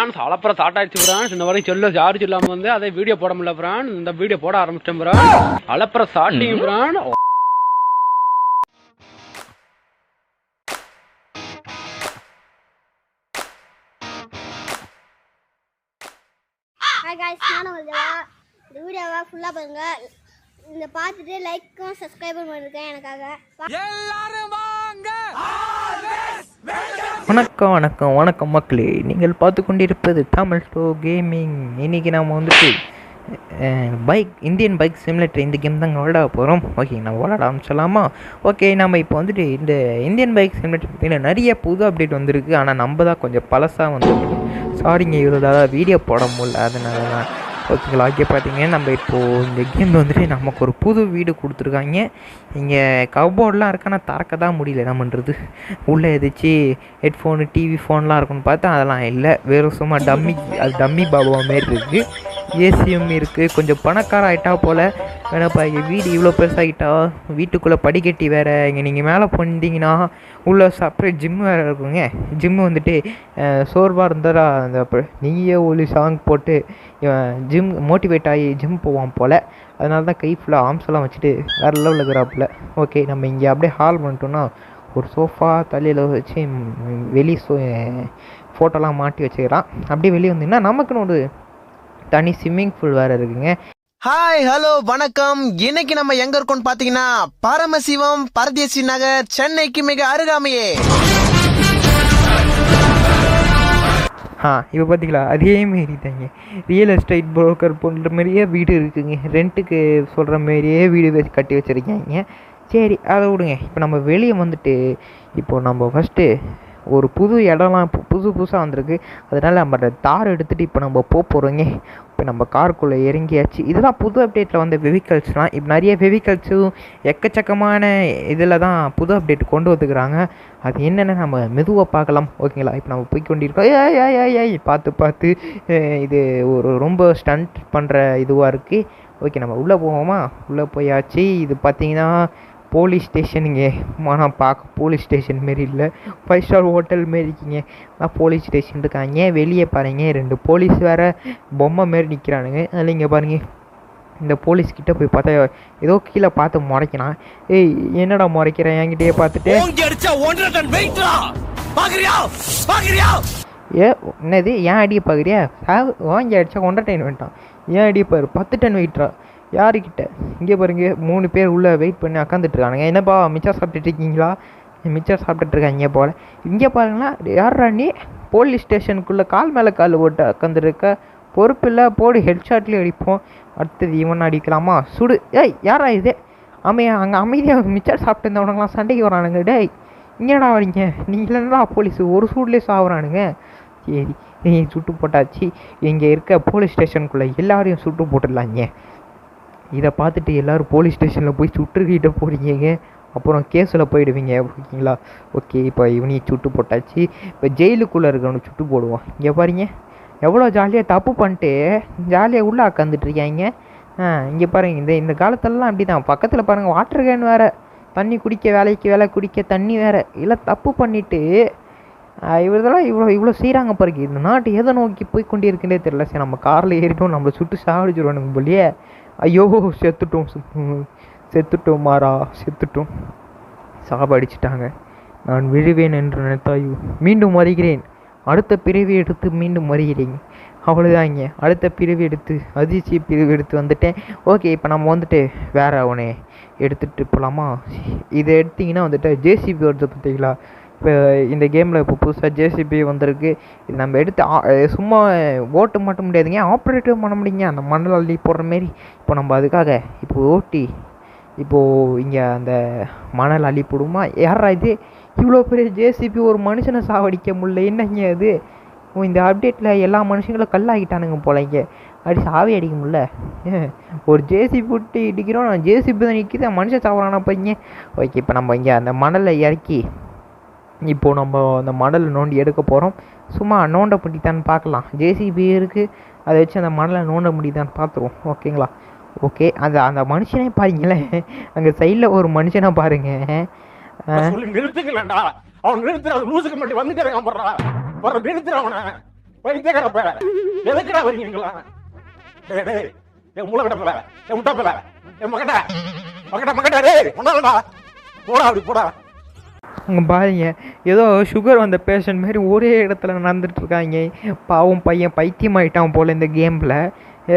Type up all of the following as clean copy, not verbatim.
France அளப்புற சாட்டாச்சு France. இந்த மாதிரி சொல்ல சார்ஜ் இல்லாம வந்து அதை வீடியோ போட முடியல பிரான். இந்த வீடியோ போட ஆரம்பிச்சிட்டேன் பிரான். அளப்புற சாட்டிங் பிரான். ஹாய் गाइस, நான் உங்கள் தேவா. இந்த வீடியோவை ஃபுல்லாக பாருங்க. இந்த பார்த்துட்டு லைக்கும் சப்ஸ்கிரைபும் பண்ணிருக்கேன் எனக்காக. எல்லாரும் வாங்க. வணக்கம் வணக்கம் வணக்கம் மக்களே, நீங்கள் பார்த்து கொண்டிருப்பது தமிழ் ஸ்டோ கேமிங். இன்றைக்கி நம்ம வந்துட்டு இந்தியன் பைக் சிமுலேட்டர் இந்த கேம் தாங்க விளையாட போகிறோம். ஓகே, நம்ம விளையாட ஆரம்பிச்சலாமா? ஓகே, நம்ம இப்போ வந்துட்டு இந்த இந்தியன் பைக் சிமுலேட்டர் பார்த்தீங்கன்னா நிறைய புது அப்டேட் வந்திருக்கு. ஆனால் நம்ம தான் கொஞ்சம் பழசாக வந்துருக்கு. சாரிங்க, இவ்வளோ வீடியோ போட முடியல, அதனால தான். ஓகேங்களா? ஓகே, பார்த்தீங்கன்னா நம்ம இப்போது இந்த கேமில் வந்துட்டு நமக்கு ஒரு புது வீடு கொடுத்துருக்காங்க. இங்கே கபோர்டெலாம் இருக்கு, ஆனால் திறக்க தான் முடியல. என்ன பண்ணுறது? உள்ளே எதிச்சு ஹெட்ஃபோனு டிவி ஃபோன்லாம் இருக்குன்னு பார்த்தா அதெல்லாம் இல்லை. வெறும் சும்மா டம்மி பாபுவா மாரி இருக்குது. ஏசியும் இருக்குது. கொஞ்சம் பணக்கார ஆகிட்டா போல். வேணாப்பா, இங்கே வீடு இவ்வளோ பெருசாகிட்டா, வீட்டுக்குள்ளே படிக்கட்டி வேறு. இங்கே நீங்கள் மேலே போனீங்கன்னா உள்ளே செப்பரேட் ஜிம் வேறு இருக்குங்க. ஜிம்மு வந்துட்டு சோர்வாக இருந்தால் அந்த நீயே ஒளி சாங் போட்டு ஜிம் மோட்டிவேட் ஆகி ஜிம் போவான் போல். அதனால தான் கை ஃபுல்லாக ஆர்ம்ஸ் எல்லாம் வச்சுட்டு வேறு லெவலில் இருக்கிறாப்புல. ஓகே, நம்ம இங்கே அப்படியே ஹால் பண்ணிட்டோன்னா ஒரு சோஃபா தலையில் வச்சு வெளியே ஃபோட்டோலாம் மாட்டி வச்சுக்கிறான். அப்படியே வெளியே வந்தீங்கன்னா நமக்குன்னு ஒரு தனி ஸ்விம்மிங் பூல் வேறு இருக்குங்க. ஹாய், ஹலோ, வணக்கம். இன்னைக்கு நம்ம எங்க இருக்கோம்னு பாத்தீங்கன்னா பரமசிவம் பரதேசி நகர், சென்னைக்கு மிக அருகாமையே. இப்போ பார்த்தீங்களா, அதே மாரி தாங்க ரியல் எஸ்டேட் புரோக்கர் போன்ற மாதிரியே வீடு இருக்குங்க. ரெண்ட்டுக்கு சொல்கிற மாரியே வீடு கட்டி வச்சுருக்காங்க. சரி, அதை விடுங்க. இப்போ நம்ம வெளியே வந்துட்டு இப்போது நம்ம ஃபஸ்ட்டு ஒரு புது இடம்லாம் இப்போ புதுசாக வந்திருக்கு. அதனால் நம்ம தார் எடுத்துகிட்டு இப்போ நம்ம போகிறோங்க. இப்போ நம்ம காருக்குள்ளே இறங்கியாச்சு. இதெல்லாம் புது அப்டேட்டில் வந்த வெஹிக்கல்ஸ்லாம். இப்போ நிறைய வெஹிக்கல்ஸும் எக்கச்சக்கமான இதில் தான் புது அப்டேட் கொண்டு வந்துக்கிறாங்க. அது என்னென்னு நம்ம மெதுவாக பார்க்கலாம். ஓகேங்களா? இப்போ நம்ம போய் கொண்டிருக்கோம். ஏய் பார்த்து இது ஒரு ரொம்ப ஸ்டண்ட் பண்ணுற இதுவாக இருக்குது. ஓகே, நம்ம உள்ளே போவோமா? உள்ளே போயாச்சு. இது பார்த்திங்கன்னா போலீஸ் ஸ்டேஷனுங்க. ஆனால் பார்க்க போலீஸ் ஸ்டேஷன் மாரி இல்லை, 5 ஸ்டார் ஹோட்டல் மாரி இருக்குங்க. ஆனால் போலீஸ் ஸ்டேஷன் இருக்காங்க. வெளியே பாருங்கள், 2 போலீஸ் வேறு பொம்மை மாரி நிற்கிறானுங்க. அதில் இங்கே பாருங்கள், இந்த போலீஸ்கிட்ட போய் பார்த்தா ஏதோ கீழே பார்த்து முறைக்கிறான். ஏய், என்னடா முறைக்கிறேன் என்கிட்டயே பார்த்துட்டு? என்னது, ஏன் அடியை பார்க்குறியா? வாங்கி அடித்தா 1.5 டன் வேண்டாம். ஏன் அடியை பாரு, 10 டன் வெயிட்ரா. யாருக்கிட்ட? இங்கே பாருங்க, 3 பேர் உள்ளே வெயிட் பண்ணி உக்காந்துட்ருக்கானுங்க. என்னப்பா மிச்சர் சாப்பிட்டுட்ருக்கீங்களா? மிச்சர் சாப்பிட்டுட்ருக்காங்க போல். இங்கே பாருங்களா, யாரா நீ? போலீஸ் ஸ்டேஷனுக்குள்ளே கால் மேலே கால் போட்டு உக்காந்துருக்க. பொறுப்பு இல்லை, போடு, ஹெட்ஷாட்லேயும் அடிப்போம். அடுத்தது இவன் அடிக்கலாமா? சுடு. ஏய், யாரா இது? அங்கே அமைதியாக மிச்சர் சாப்பிட்டு இருந்தவனுங்களாம் சண்டைக்கு வரானுங்க. டேய், இங்கேடா வரீங்க? நீங்கள் இல்லைன்னா போலீஸு ஒரு சூட்லேயே சாப்பிட்றானுங்க. சரி, சுட்டு போட்டாச்சு. இங்கே இருக்க போலீஸ் ஸ்டேஷனுக்குள்ளே எல்லாரையும் சுட்டு போட்டுடலாங்க. இதை பார்த்துட்டு எல்லோரும் போலீஸ் ஸ்டேஷனில் போய் சுட்டுக்கிட்ட போகிறீங்க, அப்புறம் கேஸில் போயிடுவீங்க. ஓகேங்களா? ஓகே, இப்போ இவனையும் சுட்டு போட்டாச்சு. இப்போ ஜெயிலுக்குள்ளே இருக்கவனு சுட்டு போடுவோம். இங்கே பாருங்க, எவ்வளோ ஜாலியாக தப்பு பண்ணிட்டு ஜாலியாக உள்ளே உக்காந்துட்ருக்காங்க. இங்கே பாருங்கள், இந்த காலத்திலலாம் அப்படி தான். பக்கத்தில் பாருங்கள், வாட்டர் கேன் வேறு, தண்ணி குடிக்க வேலை குடிக்க தண்ணி வேறு. இல்லை, தப்பு பண்ணிவிட்டு இதெல்லாம் இவ்வளோ செய்கிறாங்க பாருங்க. இந்த நாட்டு எதை நோக்கி போய் கொண்டே இருக்குன்னே தெரியல. சரி, நம்ம காரில் ஏறிட்டோம், நம்மளை சுட்டு சாவடிச்சிடுவானுங்க போலியே. ஐயோ, செத்துட்டோம் மாறா, செத்துட்டோம். சாவடிச்சிட்டாங்க. நான் விழுவேன் என்று நினைத்தாயோ, மீண்டும் வருகிறேன். அடுத்த பிறவி எடுத்து மீண்டும் வருகிறீங்க. அவ்வளோதாங்க, அடுத்த பிறவி எடுத்து அதிர்ச்சி பிரிவு எடுத்து வந்துட்டேன். ஓகே, இப்போ நம்ம வந்துட்டு வேறு அவனே எடுத்துகிட்டு போகலாமா? இதை எடுத்திங்கன்னா வந்துட்டு ஜேசிபி வருது பார்த்தீங்களா? இப்போ இந்த கேமில் இப்போ புதுசாக ஜேசிபி வந்திருக்கு. இது நம்ம எடுத்து சும்மா ஓட்ட மட்டும் முடியாதுங்க, ஆப்ரேட்டிவ் பண்ண முடியுங்க, அந்த மணல் அள்ளி போடுற மாரி. இப்போ நம்ம அதுக்காக இப்போ ஓட்டி இப்போது இங்கே அந்த மணல் அள்ளி போடுமா? யாரா இது? இவ்வளோ பெரிய ஜேசிபி ஒரு மனுஷனை சாவடிக்க முடியல, என்னங்க அது? இந்த அப்டேட்டில் எல்லா மனுஷங்களும் கல்லாகிட்டானுங்க போல. இங்கே அப்படி சாவி அடிக்க முடியல. ஒரு ஜேசிபி விட்டு இடிக்கிறோம், நான் ஜேசிபி தான் நிற்கிது, மனுஷன் சாப்பிட்றானா பையன். ஓகே, இப்போ நம்ம இங்கே அந்த மணலை இறக்கி இப்போது நம்ம அந்த மணலை நோண்டி எடுக்க போகிறோம். சும்மா நோண்ட முடியுதான்னு பார்க்கலாம். ஜேசிபி இருக்குது, அதை வச்சு அந்த மணலை நோண்ட முடியுதான்னு பார்த்துருவோம். ஓகேங்களா? ஓகே, அந்த மனுஷனே பாருங்களேன், அங்கே சைடில் ஒரு மனுஷனை பாருங்க. வைத்தியக்கார பேர எதுக்குடா வரீங்களா? டேய் டேய் என் மூளை கட்ட பேர என் முட்டா பேர என் மகடா மகடா மகடா டேய் ஒண்ணாடா போடா அப்படி போடா. அங்கே பாருங்க ஏதோ சுகர் வந்த பேஷண்ட் மாரி ஒரே இடத்துல நடந்துட்டு இருக்காங்க. பாவம் பையன் பைத்தியம் ஆகிட்டான் போல் இந்த கேமில்.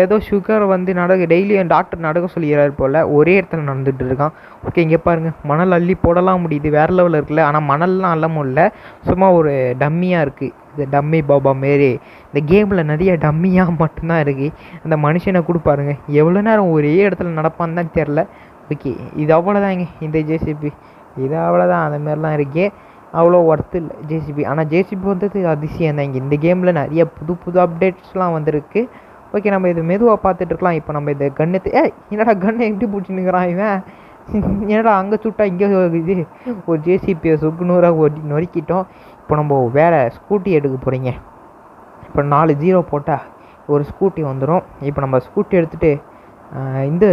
ஏதோ சுகர் வந்து டெய்லியும் டாக்டர் நடக்க சொல்லிடுறாரு போல், ஒரே இடத்துல நடந்துகிட்டு இருக்கான். ஓகே இங்கே பாருங்கள் மணல் அள்ளி போடலாம் முடியுது, வேறு லெவலில் இருக்குல்ல. ஆனால் மணல்லாம் அள்ள முடியல, சும்மா ஒரு டம்மியாக இருக்குது. இந்த டம்மி பாபா மாரி இந்த கேமில் நிறைய டம்மியாக மட்டும்தான் இருக்குது. அந்த மனுஷனை கூட பாருங்கள் எவ்வளோ நேரம் ஒரே இடத்துல நடப்பான்னு தான் தெரில. ஓகே இது அவ்வளோதாங்க இந்த ஜேசிபி, இது அவ்வளோதான். அந்த மாதிரிலாம் இருக்கே, அவ்வளோ ஒர்த்து இல்லை ஜேசிபி. ஆனால் ஜேசிபி வந்தது அதிசயம் தான். இந்த கேமில் நிறைய புது புது அப்டேட்ஸ்லாம் வந்திருக்கு. ஓகே நம்ம இது மெதுவாக பார்த்துட்டு இருக்கலாம். இப்போ நம்ம இந்த கண்ணு என்னடா கண்ணை எப்படி பிடிச்சின்னுக்கிறான் இவன், என்னடா அங்கே சுட்டா இங்கே இது ஒரு ஜேசிபியை சுக்குநூறாக நொறுக்கிட்டோம். இப்போ நம்ம வேறு ஸ்கூட்டி எடுக்க போகிறீங்க. இப்போ 4 0 போட்டால் ஒரு ஸ்கூட்டி வந்துடும். இப்போ நம்ம ஸ்கூட்டி எடுத்துகிட்டு இந்த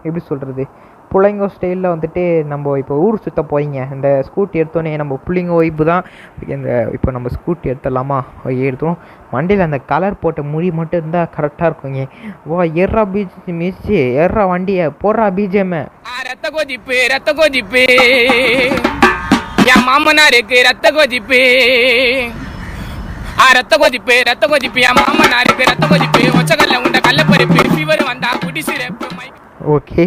எப்படி சொல்கிறது பிள்ளைங்க ஸ்டைலில் வந்துட்டு நம்ம இப்போ ஊர் சுற்ற போயிங்க. இந்த ஸ்கூட்டி எடுத்தோன்னே நம்ம பிள்ளைங்க ஒய்ப்பு தான். இந்த இப்போ நம்ம ஸ்கூட்டி எடுத்துடலாமா? எடுத்துரும். வண்டியில் அந்த கலர் போட்ட முடி மட்டும் இருந்தால் கரெக்டாக இருக்குங்க. வா எர்ரா பீச் மிஸ்ஸு எர்ரா வண்டியை போடுறா பிஜிஎம். ரத்த கொதிப்பு ரத்த கொதிப்பு என் மாமனாருக்கு ரத்த கொதிப்பு. ரத்த கொதிப்பு ரத்த கொதிப்பு என் மாமனாருக்கு ரத்த கொதிப்பு. ஒச்சக்கல்ல உண்ட கள்ளப்பருப்பு ஃபீவர் வந்தா குடி சிறப்பு. ஓகே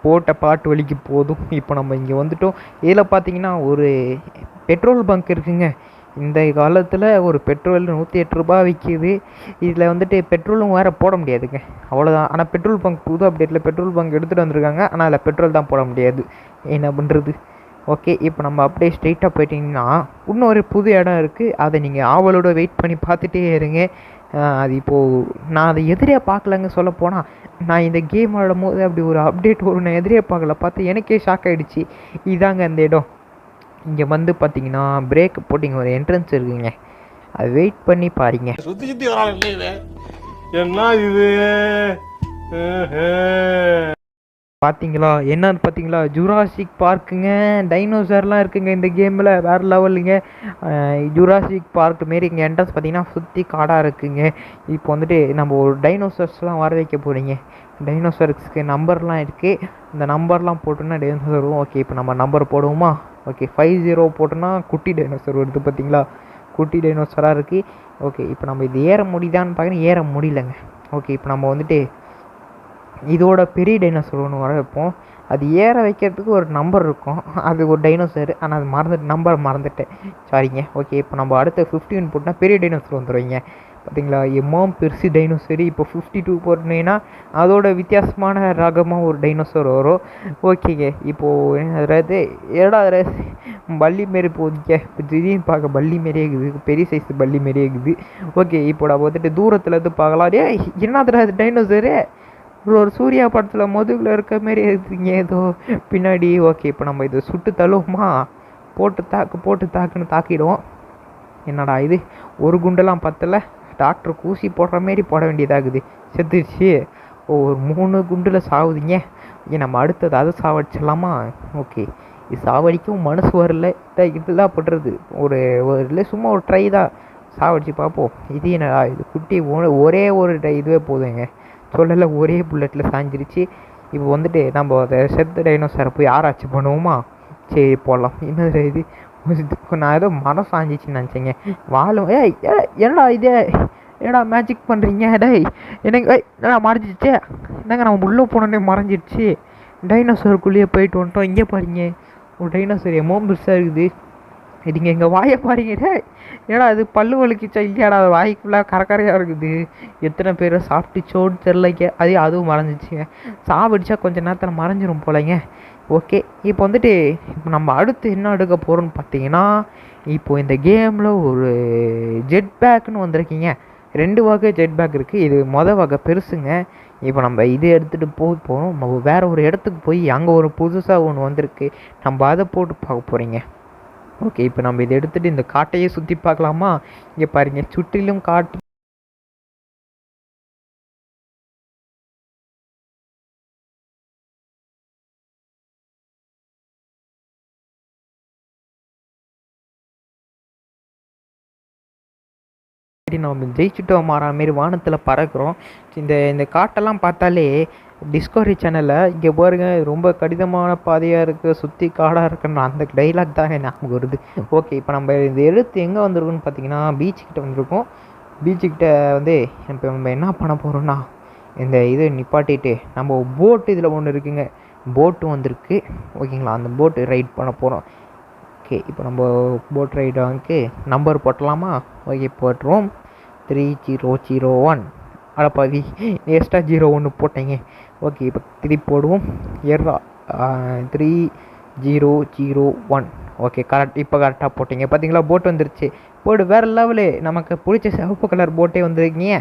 போட்ட பாட்டு வலிக்கு போதும். இப்போ நம்ம இங்கே வந்துட்டோம். இதில் பார்த்தீங்கன்னா ஒரு பெட்ரோல் பங்க் இருக்குங்க. இந்த காலத்தில் ஒரு பெட்ரோல் 108 ரூபா விற்கிது. இதில் வந்துட்டு பெட்ரோலும் வேறு போட முடியாதுங்க, அவ்வளோதான். ஆனால் பெட்ரோல் பங்க் புது அப்டேட்டில் பெட்ரோல் பங்க் எடுத்துகிட்டு வந்திருக்காங்க. ஆனால் அதில் பெட்ரோல் தான் போட முடியாது, என்ன பண்ணுறது. ஓகே இப்போ நம்ம அப்படியே ஸ்ட்ரெயிட்டாக போயிட்டிங்கன்னா இன்னொரு புது இடம் இருக்குது. அதை நீங்கள் ஆவலோட வெயிட் பண்ணி பார்த்துட்டே இருங்க. அது இப்போது நான் அதை எதிரே பார்க்கலங்க. சொல்ல போனால் நான் இந்த கேம் ஆடும் போது அப்படி ஒரு அப்டேட் வரும் நான் எதிரே பார்க்கல, பார்த்து எனக்கே ஷாக் ஆகிடுச்சு. இதாங்க அந்த இடம். இங்கே வந்து பார்த்தீங்கன்னா பிரேக் போட்டு இங்கே ஒரு என்ட்ரன்ஸ் இருக்குங்க, அது வெயிட் பண்ணி பாருங்க. சுத்தி சுத்தி வரான் இல்லை இது என்ன இது பார்த்தீங்களா என்னன்னு பார்த்தீங்களா? ஜுராசிக் பார்க்குங்க. டைனோசர்லாம் இருக்குங்க இந்த கேமில், வேறு லெவலுங்க. ஜுராசிக் பார்க் மாரி இங்கே என்ட்ரன்ஸ் பார்த்தீங்கன்னா சுற்றி காடாக இருக்குங்க. இப்போ வந்துட்டு நம்ம ஒரு டைனோசர்ஸ்லாம் வர வைக்க போகிறீங்க. டைனோசர்ஸ்க்கு நம்பர்லாம் இருக்குது, இந்த நம்பர்லாம் போட்டோன்னா டைனோசர் வரும். ஓகே இப்போ நம்ம நம்பர் போடுவோமா? ஓகே 50 போட்டோன்னா குட்டி டைனோசர் வருது பார்த்தீங்களா, குட்டி டைனோசராக இருக்குது. ஓகே இப்போ நம்ம இது ஏற முடியுதான்னு பார்க்குறேன், ஏற முடியலங்க. ஓகே இப்போ நம்ம வந்துட்டு இதோட பெரிய டைனோசர் ஒன்று வர வைப்போம். அது ஏற வைக்கிறதுக்கு ஒரு நம்பர் இருக்கும், அது ஒரு டைனோசர். ஆனால் அது நம்பர் மறந்துட்டேன், சாரிங்க. ஓகே இப்போ நம்ம அடுத்த 15 போட்டால் பெரிய டைனோசர் வந்துடுவீங்க. பார்த்தீங்களா எம்மாம் பெருசு டைனோசரு. இப்போ 52 போட்டிங்கன்னா அதோட வித்தியாசமான ரகமாக ஒரு டைனோசர் வரும். ஓகேங்க இப்போது அதாவது ஏடாவது பள்ளி மாரி போதிக்க இப்போ திடீர்னு பார்க்க பள்ளி மாரியே இருக்குது, பெரிய சைஸ் பள்ளி மாரியே இருக்குது. ஓகே இப்போ நம்ம வந்துட்டு தூரத்துலேருந்து பார்க்கலாம். என்னதுடா அது டைனோசரு, ஒரு சூர்யா படத்தில் முதுகில் இருக்க மாரி இருக்குங்க ஏதோ பின்னாடி. ஓகே இப்போ நம்ம இதை சுட்டு தள்ளுவோமா? போட்டு தாக்குன்னு தாக்கிடுவோம். என்னடா இது ஒரு குண்டெல்லாம் பத்தலை, டாக்டர் ஊசி போடுற மாரி போட வேண்டியதாகுது. செத்துருச்சு. ஒரு 3 குண்டில் சாவுதிங்க. ஓகே நம்ம அடுத்தது அதை சாவடிச்சிடலாமா? ஓகே இது சாவடிக்கும் மனசு வரல, இதுதான் பண்ணுறது. ஒரு இல்லை சும்மா ஒரு ட்ரை தான், சாவடிச்சு பார்ப்போம். இது என்னடா இது குட்டி ஒரே ஒரு இதுவே போதுங்க, சொல்லலை ஒரே புல்லட்டில் சாஞ்சிருச்சு. இப்போ வந்துட்டு நம்ம அதை செத்த டைனோசரை போய் ஆராய்ச்சி பண்ணுவோமா? சரி போடலாம். என்ன இது நான் ஏதோ மரம் சாஞ்சிச்சின்னு நினச்சேங்க. வாழும் என்னடா இது, என்னடா மேஜிக் பண்ணுறீங்க? டேய் எனக்கு என்னடா மறைஞ்சிச்சு, என்னங்க நம்ம உள்ளே போனோடனே மறைஞ்சிடுச்சு. டைனோசருக்குள்ளேயே போயிட்டு வந்துட்டோம். இங்கே பாருங்க ஒரு டைனோசர் எம்மோ பெருசாக இருக்குது. இதுங்க எங்கள் வாயை பாருங்க. ஏடா அது பல்லு வலிக்கிச்சா இல்லையாடா, வாய் ஃபுல்லாக கரக்கரையாக இருக்குது. எத்தனை பேர் சாப்பிட்டுச்சோன்னு தெரிலைங்க. அதுவும் மறைஞ்சிச்சுங்க. சாவடிச்சா கொஞ்சம் நேரத்தில் மறைஞ்சிரும் போலைங்க. ஓகே இப்போ வந்துட்டு இப்போ நம்ம அடுத்து என்ன எடுக்க போகிறோன்னு பார்த்தீங்கன்னா, இப்போது இந்த கேமில் ஒரு ஜெட் பேக்குன்னு வந்திருக்கீங்க. 2 வகை ஜெட் பேக் இருக்குது. இது வகை பெருசுங்க. இப்போ நம்ம இது எடுத்துகிட்டு போகிறோம். நம்ம வேறு ஒரு இடத்துக்கு போய் அங்கே ஒரு புதுசாக ஒன்று வந்திருக்கு, நம்ம அதை போட்டு பார்க்க போகிறீங்க. ஓகே இப்போ நம்ம இதை எடுத்துகிட்டு இந்த காட்டையே சுற்றி பார்க்கலாமா? இங்கே பாருங்கள் சுற்றிலும் காட்டு. நம்ம ஜெயிச்சுட்டோம் மாற மாரி வானத்தில் பறக்கிறோம். இந்த இந்த காட்டெல்லாம் பார்த்தாலே டிஸ்கவரி சேனலில் இங்கே பாருங்க ரொம்ப கடினமான பாதையாக இருக்குது, சுற்றி காடாக இருக்குன்ற அந்த டைலாக் தாங்க ஞாபகம் வருது. ஓகே, இப்போ நம்ம இந்த எழுத்து எங்கே வந்திருக்குன்னு பார்த்தீங்கன்னா பீச்சுக்கிட்ட வந்திருக்கோம். பீச்சுக்கிட்ட வந்து இப்போ நம்ம என்ன பண்ண போகிறோம்னா இந்த இது நிப்பாட்டிட்டு நம்ம போட்டு இதில் ஒன்று இருக்குங்க, போட்டு வந்திருக்கு ஓகேங்களா. அந்த போட்டு ரைட் பண்ண போகிறோம். ஓகே, இப்போ நம்ம போட் ரைடு வாங்கி நம்பர் போட்டலாமா? ஓகே, போட்டுருவோம். 3001. அடப்பாவி, எக்ஸ்ட்ரா 01 போட்டேங்க. ஓகே, இப்போ திருப்பி போடுவோம். 3001. Okay, correct. இப்போ கரெக்டாக போட்டிங்க பார்த்தீங்களா, போட் வந்துருச்சு. போடு வேறு லெவலு, நமக்கு பிடிச்ச சிவப்பு கலர் போட்டே வந்துருக்கீங்க.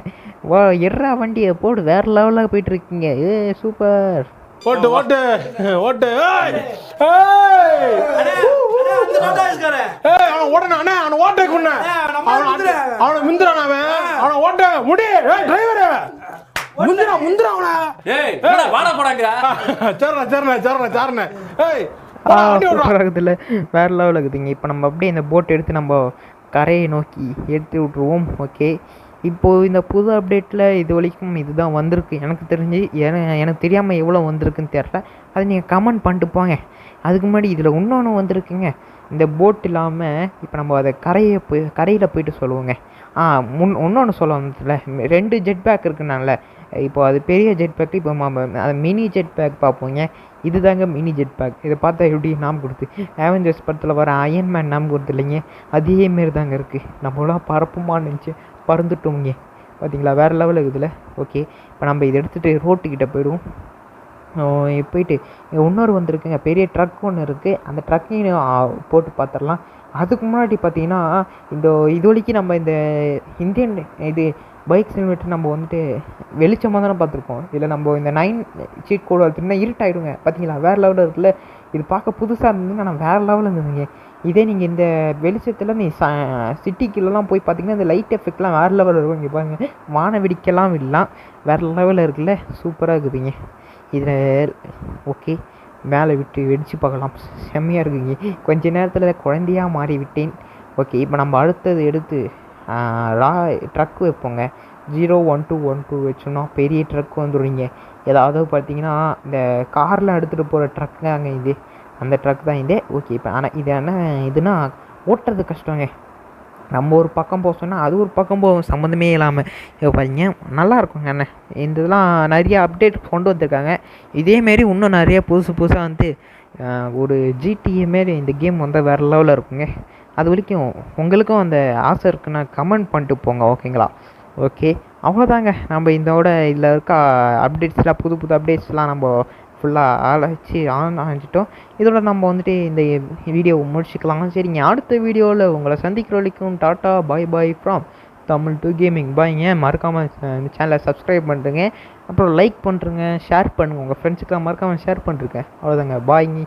வா எர்ரா வண்டியை போடு, வேறு லெவலாக போயிட்டுருக்கீங்க. சூப்பர். ஓட்டு ஓட்டு ஓட்டு. அவன் ஓடணும் அண்ணா, அவனை ஓட்ட கொண்டு அவனை முந்திரான், அவனை ஓட்ட முடி. டிரைவர் முந்திரா முந்திரா அவனை. வாடா போடாங்க. சரிண்ணா சரிண்ணா சரிண்ணா சரிண்ணா. சூப்பராக இருக்குதுல்ல, வேறு லெவலில் இருக்குதுங்க. இப்போ நம்ம அப்படியே இந்த போட் எடுத்து நம்ம கரையை நோக்கி எடுத்து விட்ருவோம். ஓகே, இப்போது இந்த புது அப்டேட்டில் இது வரைக்கும் இதுதான் வந்திருக்கு எனக்கு தெரிஞ்சு. எனக்கு தெரியாமல் எவ்வளோ வந்திருக்குன்னு தெரில, அதை நீங்கள் கமெண்ட் பண்ணிட்டு போங்க. அதுக்கு முன்னாடி இதில் இன்னொன்று வந்திருக்குங்க, இந்த போட் இல்லாமல் இப்போ நம்ம அதை கரையில் போயிட்டு சொல்லுவோங்க. இன்னொன்று சொல்ல வந்ததில்ல, 2 ஜெட் பேக் இருக்குனால இப்போ அது பெரிய ஜெட் பேக். இப்போ அதை மினி ஜெட் பேக் பார்ப்போங்க. இது தாங்க மினி ஜெட் பேக். இதை பார்த்தா எப்படி நாம் கொடுத்து அவெஞ்சர்ஸ் படத்தில் வர அயன்மேன் நாம் கொடுத்து இல்லைங்க, அதேமாரி தாங்க இருக்குது. நம்மளாம் பறப்புமான்னு நினச்சி பறந்துட்டோங்க பார்த்தீங்களா, வேறு லெவலில் இருக்குதுல்ல. ஓகே, இப்போ நம்ம இதை எடுத்துகிட்டு ரோட்டுக்கிட்ட போயிடுவோம். போயிட்டு இன்னொரு வந்திருக்குங்க, பெரிய ட்ரக் ஒன்று இருக்குது, அந்த ட்ரக்கையும் போட்டு பார்த்துடலாம். அதுக்கு முன்னாடி பார்த்தீங்கன்னா இது வரைக்கும் நம்ம இந்த இந்தியன் இது பைக் சிமுலேட்டர் நம்ம வந்துட்டு வெளிச்சமாக தானே பார்த்துருக்கோம். இதில் நம்ம இந்த 9 சீட் கோடு வளர்த்துனா இருட்டாயிடுங்க பார்த்தீங்களா, வேறு லெவலில் இருக்குல்ல. இது பார்க்க புதுசாக இருந்ததுங்க, ஆனால் வேறு லெவலில் இருந்ததுங்க. இதே நீங்கள் இந்த வெளிச்சத்தில் நீ சிட்டிக்குள்ளெலாம் போய் பார்த்தீங்கன்னா இந்த லைட் எஃபெக்ட்லாம் வேறு லெவலில் இருக்கும். இங்கே பாருங்கள், வான வெடிக்கலாம் விடலாம், வேறு லெவலில் இருக்குல்ல, சூப்பராக இருக்குதுங்க. இதில் ஓகே, மேலே விட்டு வெடித்து பார்க்கலாம், செம்மையாக இருக்குங்க. கொஞ்ச நேரத்தில் குழந்தையாக மாறி விட்டேன். ஓகே, இப்போ நம்ம அடுத்தது எடுத்து ட்ரக் வைப்போங்க. 01212 வச்சோன்னா பெரிய ட்ரக் வந்துடுவீங்க. ஏதாவது பார்த்தீங்கன்னா இந்த காரில் எடுத்துகிட்டு போகிற ட்ரக் தாங்க இது, அந்த ட்ரக் தான் இது. ஓகே, இப்போ ஆனால் இது என்ன இதுனா ஓட்டுறது கஷ்டங்க. நம்ம ஒரு பக்கம் போக சொன்னால் அது ஒரு பக்கம் போகும், சம்மந்தமே இல்லாமல். இப்போ பார்த்தீங்க நல்லாயிருக்குங்க அண்ணன். இந்த இதெல்லாம் நிறைய அப்டேட் கொண்டு வந்திருக்காங்க. இதேமாரி இன்னும் நிறைய புதுசாக வந்து ஒரு GTA மாரி இந்த கேம் வந்து வேறு லெவலில் இருக்குங்க. அது வரைக்கும் உங்களுக்கும் அந்த ஆசை இருக்குன்னா கமெண்ட் பண்ணிட்டு போங்க ஓகேங்களா. ஓகே, அவ்வளோதாங்க. நம்ம இதோட இதில் இருக்க அப்டேட்ஸ்லாம் புது அப்டேட்ஸ்லாம் நம்ம ஃபுல்லாக ஆரம்பிச்சிட்டோம். இதோட நம்ம வந்துட்டு இந்த வீடியோவை முடிச்சுக்கலாம். சரிங்க, அடுத்த வீடியோவில் உங்களை சந்திக்கிற வரைக்கும் tata bye bye from Tamil to gaming. பாய்ங்க. மறக்காமல் இந்த சேனலை சப்ஸ்கிரைப் பண்ணுறேங்க, அப்புறம் லைக் பண்ணுறேங்க, ஷேர் பண்ணுங்கள், உங்கள் ஃப்ரெண்ட்ஸுக்கெலாம் மறக்காமல் ஷேர் பண்ணுறேங்க. அவ்வளோதாங்க, பாய்ங்க.